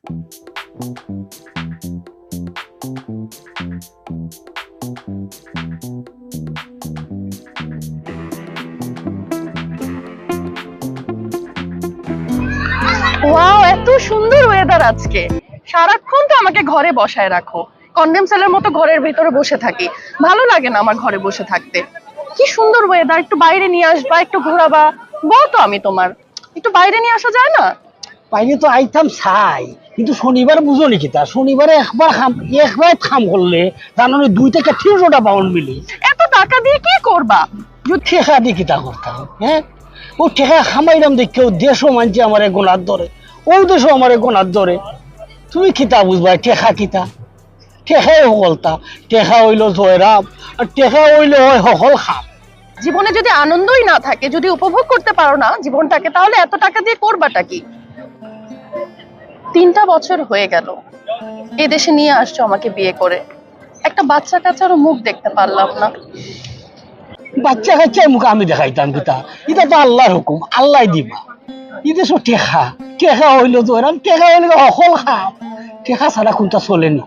Wow, এত সুন্দর weather আজকে। সারাক্ষণ তো আমাকে ঘরে বসায় রাখো, কন্ডেন্সারের মতো ঘরের ভিতরে বসে থাকি। ভালো লাগে না আমার ঘরে বসে থাকতে। কি সুন্দর ওয়েদার, একটু বাইরে নিয়ে আসবা, একটু ঘোরাবা। বল তো আমি তোমার, একটু বাইরে নিয়ে আসা যায় না? বাইরে তো আইতাম ছাই, কিন্তু শনিবার বুঝো নাকি তা শনিবারে একবার খাম করলে জানো 2 থেকে 300টা পাউন্ড মিলি। এত টাকা দিয়ে কি করবা? ঠেকা দিয়ে কিতা করতাম, হ্যাঁ? ও ঠেকা খামাইলাম দেখে ও দেশও মানছে আমার গোনার ধরে, ও দেশও আমার গোনার ধরে। তুমি কিতা বুঝবা ঠেকা কিতা? ঠেকাই সকলতা, ঠেকা হইলো জয়রাম, আর ঠেকা হইলো হয় সকল খাম। জীবনে যদি আনন্দই না থাকে, যদি উপভোগ করতে পারো না জীবনটাকে, তাহলে এত টাকা দিয়ে করবাটা কি? 3টা বছর হয়ে গেল এই দেশে নিয়ে আসছো আমাকে বিয়ে করে, একটা বাচ্চা কাচ্চারও মুখ দেখতে পারলাম না। বাচ্চা কাচ্চার মুখে আমি দেখাইতাম কিতা? এটা তো আল্লাহর হুকুম, আল্লাহ দিবা। এটা সব ঠেকা, ঠেকা হইলো জয়রাম, ঠেকা হইলে সকল খাম। ঠেকা ছাড়া কোনটা চলেনি।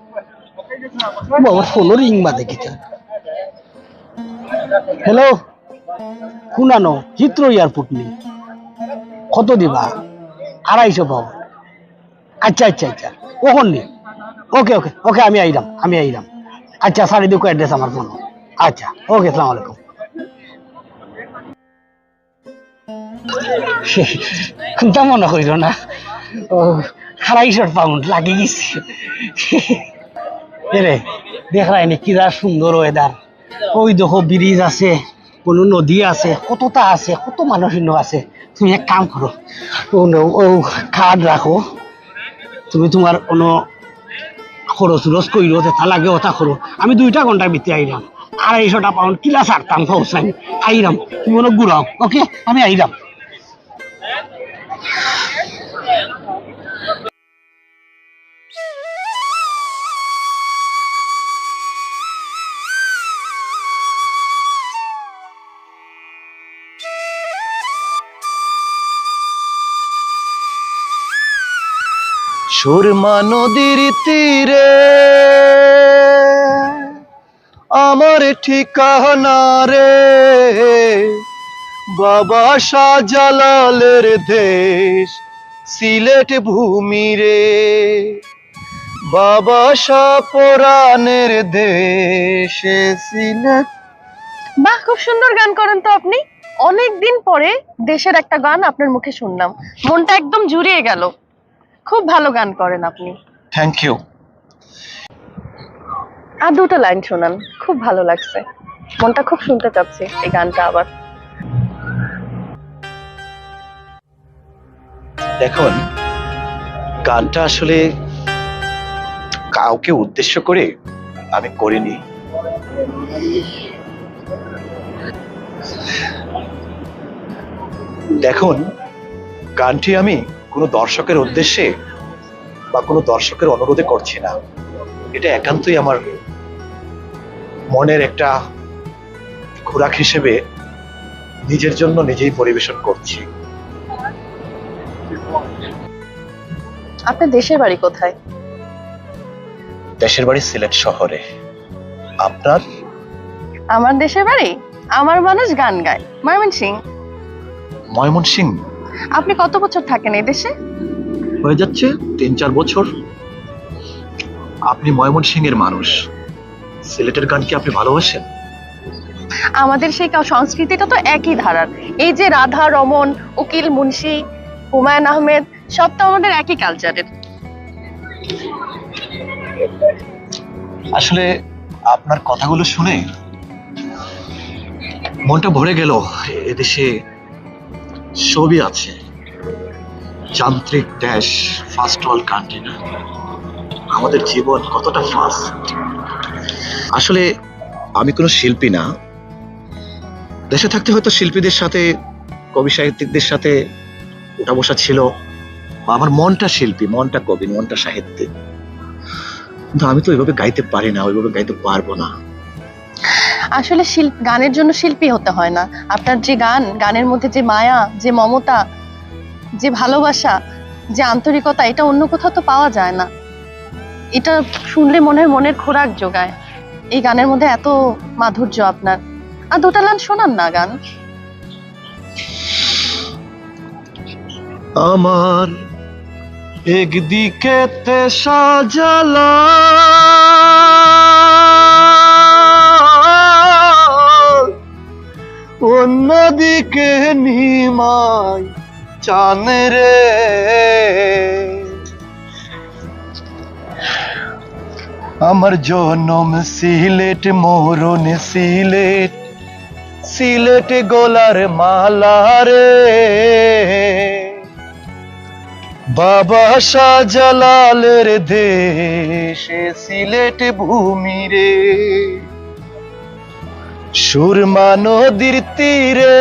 বাবা ফোনো রিং বাদে কিতা? হ্যালো, শুনানো হিথ্রো এয়ারপোর্ট নেই, কত দিবা? 250 পাও। আচ্ছা আচ্ছা আচ্ছা, কখন নেই? ওকে ওকে ওকে, আমি আইলাম। আচ্ছা, সারি দুঃখ অ্যাড্রেস আমার ফোন। আচ্ছা ওকে, আসসালামু আলাইকুম। চিন্তা মনে করিল না, ও 250 পাউন্ড লাগে গেছে। রে দেখলাইনি কিরা সুন্দর ওয়েদার। ওই দেখো ব্রিজ আছে, কোনো নদী আছে, কতটা আছে, কত মানুষ আছে। তুমি এক কাম করো, ও কার্ড রাখো, তুমি তোমার কোনো খরচ রস কইরো তা লাগে ওটা করো। আমি 2টা ঘন্টার ভিতরে আইলাম, 250টা পাউন্ড কিলা ছাড়তাম পৌঁছাই আইলাম। তুমি অনেক ঘুরাও, ওকে? আমি আইলাম। সুরমা নদীর তীরে আমার ঠিকানা রে, বাবা শাহজালালের দেশ সিলেট ভূমি রে, বাবা শাহ পরাণের দেশ সিলেট। বাহ, খুব সুন্দর গান করেন তো আপনি। অনেকদিন পরে দেশের একটা গান আপনার মুখে শুনলাম, মনটা একদম জুড়িয়ে গেল। খুব ভালো গান করেন আপনি। Thank you. আর 2টা লাইন শোনান, খুব ভালো লাগছে। মনটা খুব শুনতে চাচ্ছে এই গানটা আবার। দেখুন, গানটা আসলে কাউকে উদ্দেশ্য করে আমি করিনি। দেখুন, গানটি আমি কোনো দর্শকের উদ্দেশ্যে বা কোনো দর্শকের অনুরোধে করছি না। এটা একান্তই আমার মনের একটা খোরাক হিসেবে নিজের জন্য নিজেই পরিবেশন করছি। আপনার দেশের বাড়ি কোথায়? দেশের বাড়ি সিলেট শহরে। আপনার? আমার দেশের বাড়ি, আমার মানুষ গান গায়, ময়মনসিংহ। ময়মনসিংহ? আপনি কত বছর থাকেন এই দেশে? হয়ে যাচ্ছে 3-4 বছর। আপনি ময়মনসিংহের মানুষ, সিলেটের গান কি আপনি ভালোবাসেন? আমাদের সেই সংস্কৃতিটা তো একই ধারার। এই যে রাধা রমন, উকিল মুন্সি, হুমায়ুন আহমেদ, সব তো আমাদের একই কালচারের। আসলে আপনার কথাগুলো শুনে মনটা ভরে গেল। এদেশে সবই আছে, যান্ত্রিক দেশ, ফাস্ট ওয়ার্ল্ড কান্ট্রি না? আমাদের জীবন কতটা ফাস্ট। আসলে আমি কোনো শিল্পী না, দেশে থাকতে হয়তো শিল্পীদের সাথে, কবি সাহিত্যিকদের সাথে উঠা বসা ছিল, আমার মনটা শিল্পী, মনটা কবি, মনটা সাহিত্যিক। কিন্তু আমি তো ওইভাবে গাইতে পারি না, ওইভাবে গাইতে পারবো না। আসলে গানের জন্য শিল্পী হতে হয় না। আপনার যে গান, গানের মধ্যে যে মায়া, যে মমতা, যে ভালোবাসা, যে আন্তরিকতা, এটা অন্য কোথাও তো পাওয়া যায় না। এটা শুনলে মনের খোরাক জোগায়। এই গানের মধ্যে এত মাধুর্য আপনার। আর দুটা লাইন শোনান না গান। আমার একদিকেতে সাজালা অন্যদিকে নিমাই চান রে, আমার জনম সিলেট মোরন সিলেট, সিলেট গোলার মালা রে, বাবা শাহজালালের দেশে সিলেট ভূমি রে, সুরমা নদীর তীরে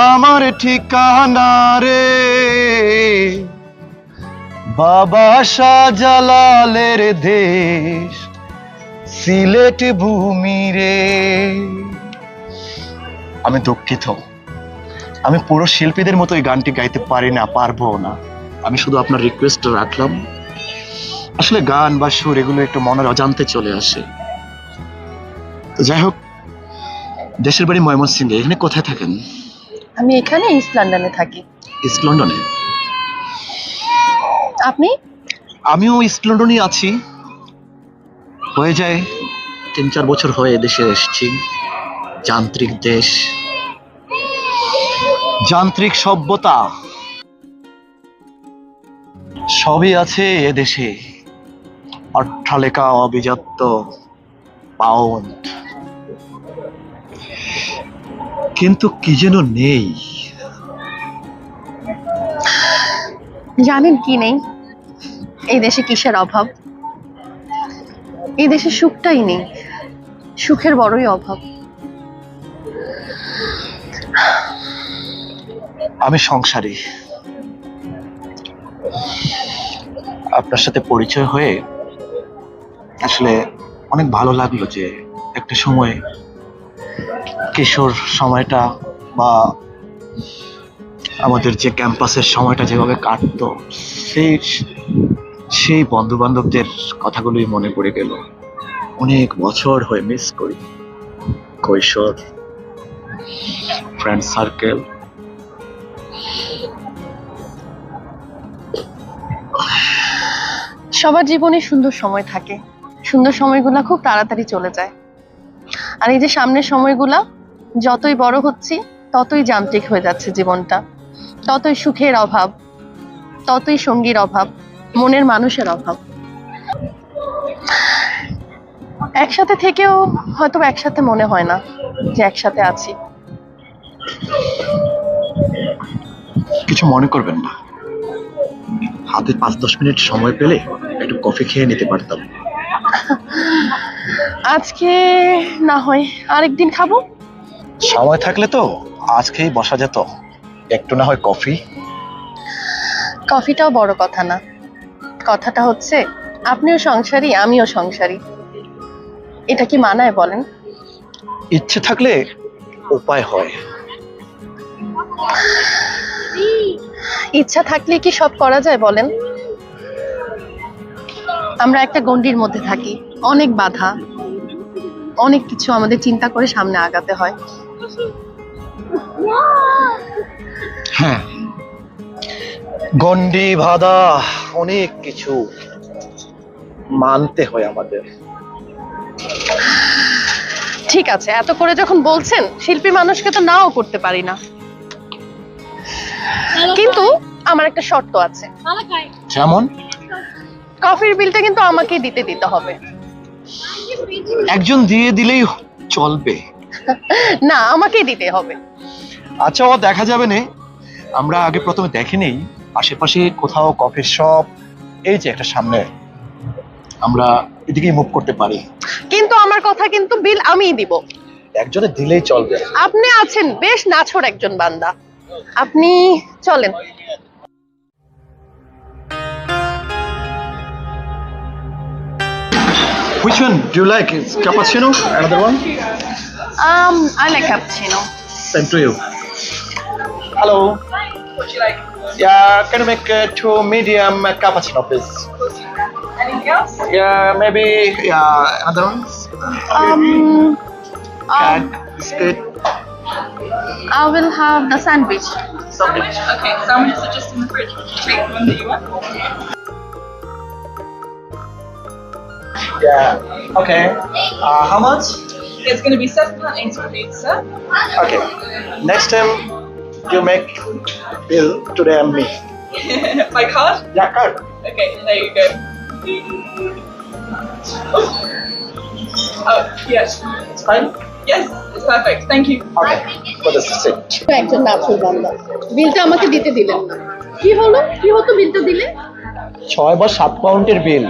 আমার ঠিকানা রে, বাবা শাহজালালের দেশ সিলেট ভূমি রে। আমি দুঃখিত, আমি পুরো শিল্পীদের মতো এই গানটি গাইতে পারি না, পারবো না। আমি শুধু আপনার রিকোয়েস্ট রাখলাম। আসলে গান বা সুর এগুলো একটু মনের অজান্তে চলে আসে। তো যাই হোক, দেশের বাড়ি ময়মনসিংহে। এখানে কোথায় থাকেন? আমি এখানে ইস্ট লন্ডনে থাকি। ইস্ট লন্ডনে? আপনি? আমিও ইস্ট লন্ডনই আছি। হয়ে যায় 3-4 বছর হয়ে দেশে এসেছি। যান্ত্রিক দেশ, যান্ত্রিক সভ্যতা সবই আছে এদেশে। অট্টালিকা, অভিজাত্য, পাউন্ড, কিন্তু কি যেন নেই। জানেন কি নেই? এই দেশে কিসের অভাব? এই দেশে সুখটাই নেই, সুখের বড়ই অভাব। আমি সংসারী। আপনার সাথে পরিচয় হয়ে আসলে অনেক ভালো লাগলো যে একটা সময় কিশোর সময়টা বা আমাদের যে ক্যাম্পাসের সময়টা যেভাবে কাটতো, সেই বন্ধু বান্ধবদের কথাগুলোই মনে পড়ে গেল। অনেক বছর হয়ে মিস করি কৈশোর, ফ্রেন্ড সার্কেল। সবার জীবনে সুন্দর সময় থাকে, সুন্দর সময়গুলা খুব তাড়াতাড়ি চলে যায়। আর এই যে সামনের সময়গুলা, যতই বড় হচ্ছি ততই যান্ত্রিক হয়ে যাচ্ছে জীবনটা, ততই সুখের অভাব, ততই সঙ্গীর অভাব, মনের মানুষের অভাব। একসাথে থেকেও হয়তো একসাথে মনে হয় না যে একসাথে আছি। কিছু মনে করবেন না, হাতে 5-10 মিনিট সময় পেলে একটু কফি খেয়ে নিতে পারতাম। আজকে না হয় আরেকদিন খাবো। সময় থাকলে তো আজকেই বসা যেত, একটু না হয় কফি। কফিটাও বড় কথা না, কথাটা হচ্ছে আপনিও সংসারী, আমিও সংসারী। এটা কি মানায় বলেন? ইচ্ছে থাকলে উপায় হয়। ইচ্ছা থাকলে কি সব করা যায় বলেন? আমরা একটা গণ্ডির মধ্যে থাকি, অনেক বাধা, অনেক কিছু আমাদের চিন্তা করে সামনে আগাতে হয়। হ্যাঁ, গন্ডি বাধা, অনেক কিছু মানতে হয় আমাদের। ঠিক আছে, এত করে যখন বলছেন, শিল্পী মানুষকে তো নাও করতে পারি না, কিন্তু আমার একটা শর্ত আছে। যেমন? কফির বিলটা কিন্তু আমাকেই দিতে হবে। একজন দিয়ে দিলেই চলবে? না, আমাকেই দিতে হবে। আচ্ছা, ও দেখা যাবে না। আমরা আগে প্রথমে দেখে নেই আশেপাশে কোথাও কফির শপ। এই যে একটা সামনে, আমরা এদিকেই মুভ করতে পারি। কিন্তু আমার কথা, কিন্তু বিল আমিই দিব। একজনে দিলেই চলবে। আপনি আছেন বেশ নাছোড় একজন বান্দা, আপনি চলেন। Which one do you like? Is cappuccino? Another one? I like cappuccino. Same to you. Hello. What do you like? Yeah, can you make two medium cappuccino, please? Anything else? Yeah, maybe. Yeah, other ones. Cake, biscuit, I will have the sandwich. something. Okay, sandwiches are just in the fridge. Take the one that you want. Yeah. Okay. How much? It's going to be £7.80, sir. Okay. Next time you make bill today and me. My card? Yeah, card. Okay, there you go. Oh, yes. It's fine. Yes, it's perfect. Thank you. Okay. For the seat. একজন নাচুর বান্দা বিলটা আমাকে দিতে দিলেন না কি হলো কি হতো বিলটা দিলে 6 বা 7 পাউন্ডের বিল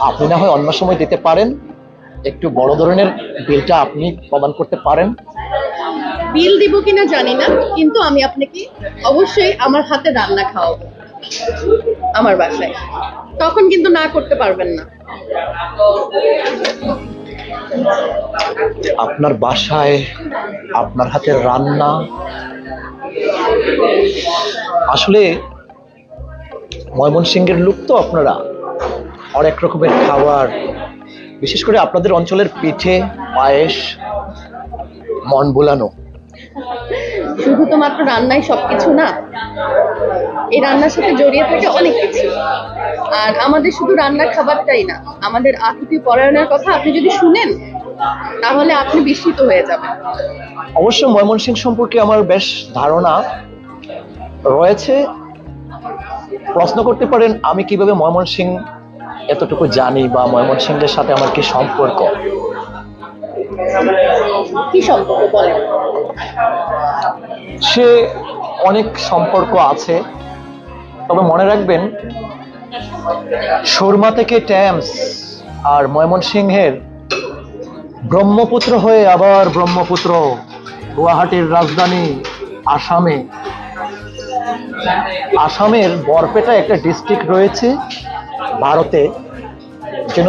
আপনি না হয় অন্য সময় দিতে পারেন, একটু বড় ধরনের বিলটা আপনি প্রদান করতে পারেন। বিল দিব কিনা জানি না, কিন্তু আমি আপনাকে অবশ্যই আমার হাতে রান্না খাওয়াবো আমার বাসায়, তখন কিন্তু না করতে পারবেন না। আপনার বাসায় আপনার হাতের রান্না, আসলে ময়মনসিংহের লোক তো আপনারা, অনেক রকমের খাবার, বিশেষ করে আপনাদের অঞ্চলের পিঠে পায়েস মন ভোলানো। শুধু তো মাত্র রান্নাই সবকিছু না, এই রান্নার সাথে জড়িয়ে থাকে অনেক কিছু। আর আমাদের শুধু রান্নার খাবারটাই না, আমাদের আতিথ্য পরায়ণের কথা আপনি যদি শুনেন তাহলে আপনি বিস্মিত হয়ে যাবেন। অবশ্য ময়মনসিংহ সম্পর্কে আমার বেশ ধারণা রয়েছে। প্রশ্ন করতে পারেন আমি কিভাবে ময়মনসিংহ এতটুকু জানি বা ময়মনসিংহের সাথে আমার কি সম্পর্ক। কি সম্পর্ক বলেন? সে অনেক সম্পর্ক আছে, তবে মনে রাখবেন সুরমা থেকে ট্যামস আর ময়মনসিংহের ব্রহ্মপুত্র হয়ে আবার ব্রহ্মপুত্র, গুয়াহাটির রাজধানী আসামে, আসামের বরপেটা একটা ডিস্ট্রিক্ট রয়েছে ভারতে, যেন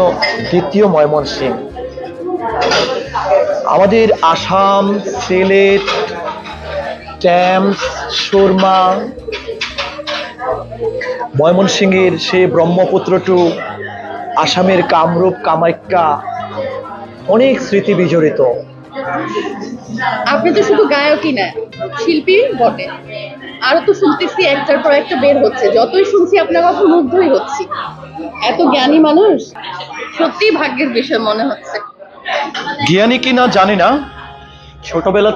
দ্বিতীয় ময়মনসিংহ। আমাদের আসাম, সিলেট, ট্যামস, সুরমা, ময়মনসিংহের সেই ব্রহ্মপুত্র টু আসামের কামরূপ, কামাখ্যা, অনেক স্মৃতি বিজড়িত। আপনি তো শুধু গায়কই না, শিল্পী বটে। আরো তো শুনতেছি একটার পর একটা বের হচ্ছে, যতই শুনছি আপনার কথা মুগ্ধই হচ্ছি। এত জ্ঞানী মানুষ, সত্যিই ভাগ্যের বিষয় মনে হচ্ছে। জ্ঞানী কিনা জানি না, ছোটবেলা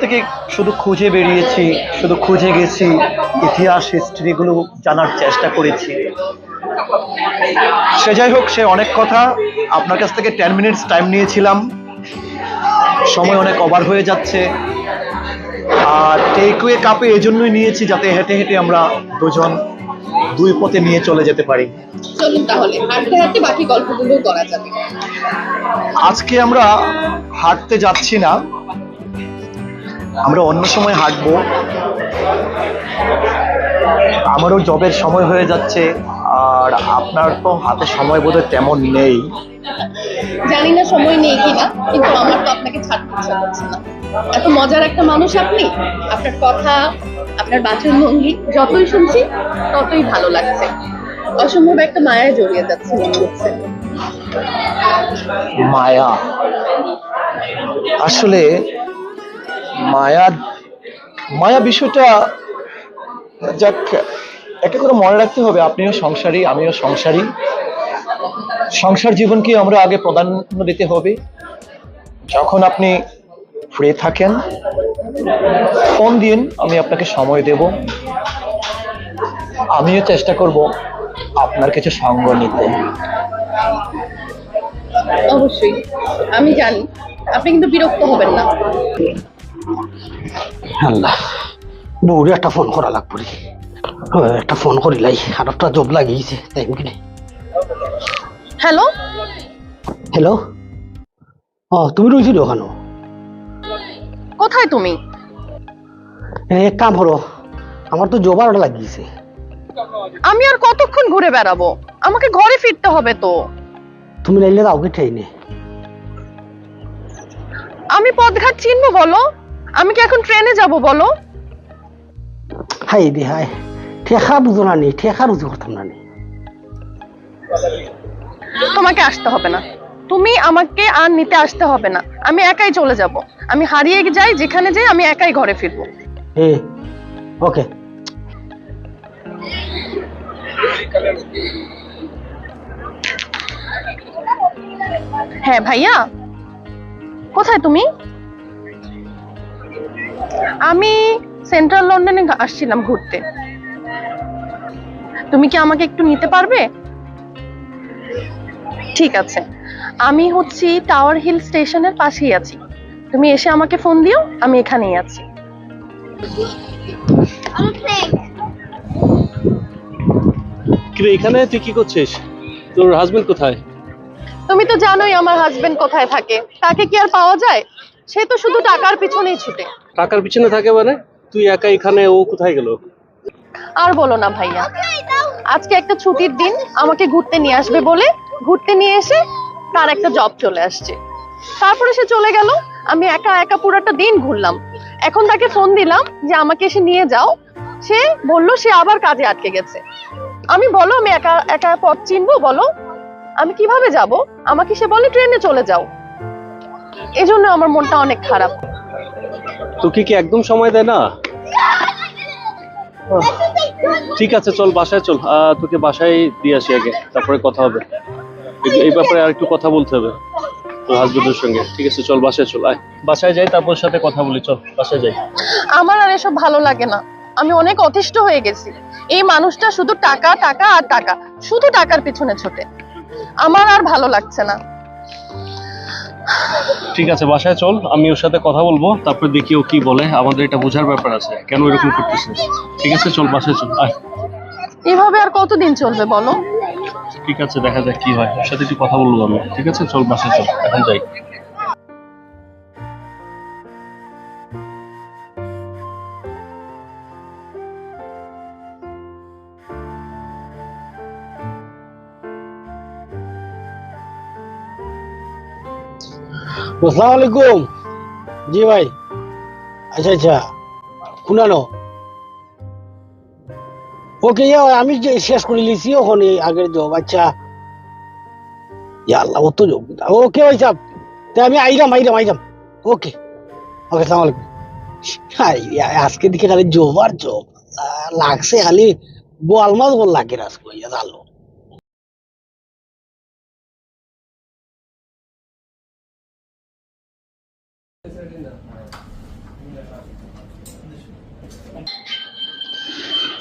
থেকে শুধু খুঁজে বেরিয়েছি, শুধু খুঁজে গেছি, ইতিহাস হিস্ট্রিগুলো জানার চেষ্টা করেছি। সে যাই হোক, সে অনেক কথা। আপনার কাছ থেকে 10 মিনিটস টাইম নিয়েছিলাম, সময় অনেক ওভার হয়ে যাচ্ছে। আর টেকওয়ে কাপে এজন্যই নিয়েছি যাতে হেঁটে হেঁটে আমরা দুজন দুই পথে নিয়ে চলে যেতে পারি। চলুন তাহলে হাঁটতে হাঁটতে বাকি গল্পগুলো করা যাবে। আজকে আমরা হাঁটতে যাচ্ছি না, আমরা অন্য সময় হাঁটবো। আমারও জবের সময় হয়ে যাচ্ছে, আর আপনার তো হাতে সময় বোধহয় তেমন নেই। জানি না সময় নেই কিনা, কিন্তু আমার তো আপনাকে ছাড়তে ইচ্ছা করছে না। এত মজার একটা মানুষ আপনি, আপনার কথা, আপনার বাচন ভঙ্গি যতই শুনছি ততই ভালো লাগছে। অসম্ভব একটা মায়ায় জড়িয়ে যাচ্ছে মনে হচ্ছে। মায়া, আসলে মায়া বিষয়টা, যাক, একটা করে মনে রাখতে হবে, আপনিও সংসারী, আমিও সংসারী। সংসার জীবনকে আমরা আগে প্রাধান্য দিতে হবে। যখন আপনি ফ্রি থাকেন ফোন দিন, আমি আপনাকে সময় দেব। আমিও চেষ্টা করব আপনার কিছু সঙ্গ নিতে। অবশ্যই, আমি জানি আপনি কিন্তু বিরক্ত হবেন না। আল্লাহ, বউরে একটা ফোন করা লাগবে রে। একটা ফোন করিলাই, আর একটা জব লাগিয়েছে টাইম কিনে। হ্যালো, হ্যালো, তুমি রয়েছি ওখানে? কোথায় তুমি? এক কাম করো, আমার তো জব আর লাগিয়েছে। আমি আর কতক্ষণ ঘুরে বেড়াবো? আমাকে ঘরে ফিরতে হবে তো। তুমি নাইলে কাউকে ট্রেনে। আমি পথঘাট চিনবো বলো? আমি কি এখন ট্রেনে যাব বলো? হাই দি হাই, ঠেকা বুঝো না নি, ঠেকা রুজু করতাম না নি। তোমাকে আসতে হবে না, তুমি আমাকে আর নিতে আসতে হবে না, আমি একাই চলে যাব। আমি হারিয়ে যাই যেখানে যাই, আমি একাই ঘরে ফিরবো। ওকে। হ্যাঁ ভাইয়া, কোথায় তুমি? আমি সেন্ট্রাল লন্ডনে আসছিলাম ঘুরতে। তুমি কি আমাকে একটু নিতে পারবে? ঠিক আছে, আমি হচ্ছি টাওয়ার হিল স্টেশনের পাশেই আছি। তুমি এসে আমাকে ফোন দিও, আমি এখানেই আছি। কিরে এখানে তুই কি করছিস? তোর হাজবেন্ড কোথায়? তুমি তো জানোই আমার হাজবেন্ড কোথায় থাকে, তাকে কি আর পাওয়া যায়? সে তো শুধু টাকার পিছনেই ছুটে। টাকার পিছনে থাকে মানে? তুই একা এখানে, ও কোথায় গেল? আর বলো না ভাইয়া, আজকে একটা ছুটির দিন, আমাকে ঘুরতে নিয়ে আসবে বলে ঘুরতে নিয়ে এসে তার একটা জব চলে আসছে, তারপরে সে চলে গেল। আমি একা একা পুরোটা দিন ঘুরলাম। এখন তাকে ফোন দিলাম যে আমাকে এসে নিয়ে যাও, সে বলল সে আবার কাজে আটকে গেছে। আমি বলো আমি একা একা পথ চিনবো? বলো আমি কিভাবে যাব? আমাকে সে বলে ট্রেনে চলে যাও। এজন্য আমার মনটা অনেক খারাপ। তোকে কি একদম সময় দেয় না? ঠিক আছে চল বাসায় চল, তোকে বাসায় দিয়ে আসি আগে, তারপরে কথা হবে। এই ব্যাপারে আর একটু কথা বলতে হবে তোর হাজবেন্ডের সঙ্গে। ঠিক আছে চল বাসায় চল, আয় বাসায় যাই, তারপর সাথে কথা বলি। চল বাসায় যাই। আমার আর এসব ভালো লাগে না, আমি অনেক অতিষ্ঠ হয়ে গেছি। এই মানুষটা শুধু টাকা টাকা আর টাকা, শুধু টাকার পিছনে ছোটে। আমার আর ভালো লাগছে না। ঠিক আছে বাসায় চল, আমি ওর সাথে কথা বলবো, তারপর দেখি ও কি বলে। আমাদের এটা বোঝার ব্যাপার আছে কেন এরকম করতেছে। ঠিক আছে চল বাসায় চল, আয়। এভাবে আর কতদিন চলবে বলো? ঠিক আছে দেখা যাক কি হয়, ওর সাথে একটু কথা বলবো আমি। ঠিক আছে চল বাসায় চল, এখন যাই। আসসালামু আলাইকুম। জি ভাই। আচ্ছা আচ্ছা, শুনানো ওকে। আমি যে শেষ করে লিছি ওখানে আগের জব। আচ্ছা আল্লাহ, অত জব। ওকে ভাই সাহেব, তাই আমি আইলাম। ওকে ওকে, সালাম আলাইকুম। আজকে দিকে খালি জব আর জব লাগছে, খালি বোয়াল মাছ বল লাগে রাজ কইয়া জানো।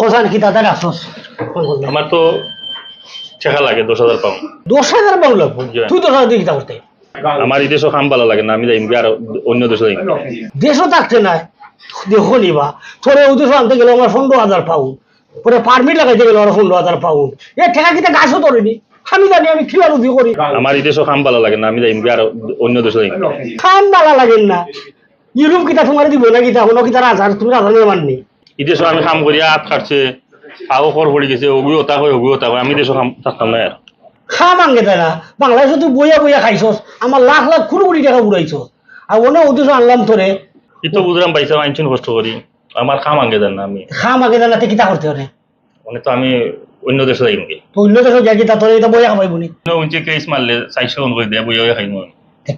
কোথায় কি দাদা আসস? আমার তো টাকা লাগে 10,000 পাউন্ড। 10,000 পাউন্ড লাগবো? তুই 10,000 দিয়ে কিতা করতে? আমার এই দেশও কাম ভালো লাগে না, আমি যাই আর অন্য দেশে যাই। দেশও থাকতে নাই, দেখো নিবা তোরে ওই দেশে আনতে গেলে আমার 15,000 পাউন্ড, পরে পারমিট লাগাইতে গেলে আমার 15,000 পাউন্ড। এ ঠেকা কিতা গাছও তোরেনি, আমি জানি আমি খিলা রুজি করি। আমার এই দেশও কাম ভালো লাগে না, আমি যাই আর অন্য দেশে যাই। খান বালা লাগেন না, ইউরোপ কিতা তোমার দিব না কিতা, কোনো কিতা রাজার তুমি রাজার মাননি। এই দেশও আমি কাম করি হাত কাটছে, পাও খর পড়ে গেছে, অভিজ্ঞতা হয় আমি দেশও কাম থাকতাম না। আর খা মাঙ্গে তাই না, বাংলাদেশে তুই বইয়া বইয়া খাইছস, আমার লাখ লাখ কোটি টাকা উড়াইছস, আর অনেক উদ্দেশ্য আনলাম তোরে। এই তো বুঝলাম পাইছা আইনছিন কষ্ট করি, আমার খাম আগে দেন না। আমি খা মাঙ্গে জানাতে কিতা করতে হবে? মানে তো আমি অন্য দেশে যাই নাকি তো অন্য দেশে যাই কিতা তোরে এটা বইয়া খাবাইব নি? কেস মারলে 400 করে দেয় বইয়া খাই না।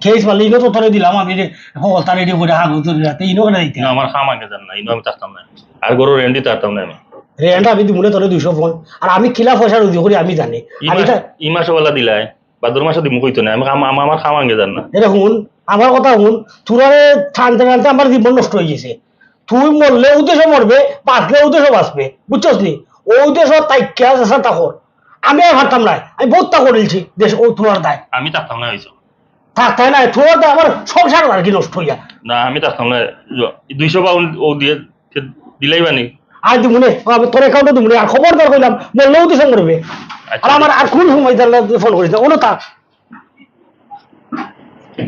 খেয়েছ পারলে ইনো তো তোরে দিলাম আমি রে, সকল তার এটি করে হাগু তোর রাতে ইনো কেন দিতে? আমার খাম আগে দেন না, আমি থাকতাম না। আর গরু রেন্ডি থাকতাম না আমি। রেন্ট আমি দিবনে তোরে 200 ফোন, আর আমি খিলা পয়সা রুজি করি আমি জানি। আর এটা ই মাসে বেলা দিলাই ভাদ্র মাসে দিমু কইতো না, আমি আমার খাম আগে দেন না। এটা শুন, আমার কথা শুন, তোরারে টানতে টানতে আমার জীবন নষ্ট হয়ে গেছে। তুই মরলে উদ্দেশ্য মরবে, বাঁচলে উদ্দেশ্য বাঁচবে, বুঝছস নি? ও উদ্দেশ্য তাই কে আছে তা কর, আমি আর ভাবতাম না। আমি বহুত তা করেছি দেশ ও তোমার দায় আমি থাকতাম না হয়েছ থাকতে না, তোমার দায় আমার সংসার আর কি নষ্ট হইয়া। না, আমি থাকতাম না। 200 পাউন্ড ও দিয়ে দিলাই বানি। আর দিবনে আমি তোর অ্যাকাউন্টে দিবনে, আর খবরদার কইলাম মরলে উদ্দেশ্য মরবে। আর আমার আর কোন সময় ফোন করিস না ওনো তা।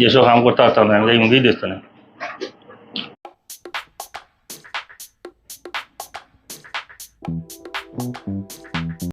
যেসব কাম করতে পারতাম না, আমি যাই মুখেই দেখতো না।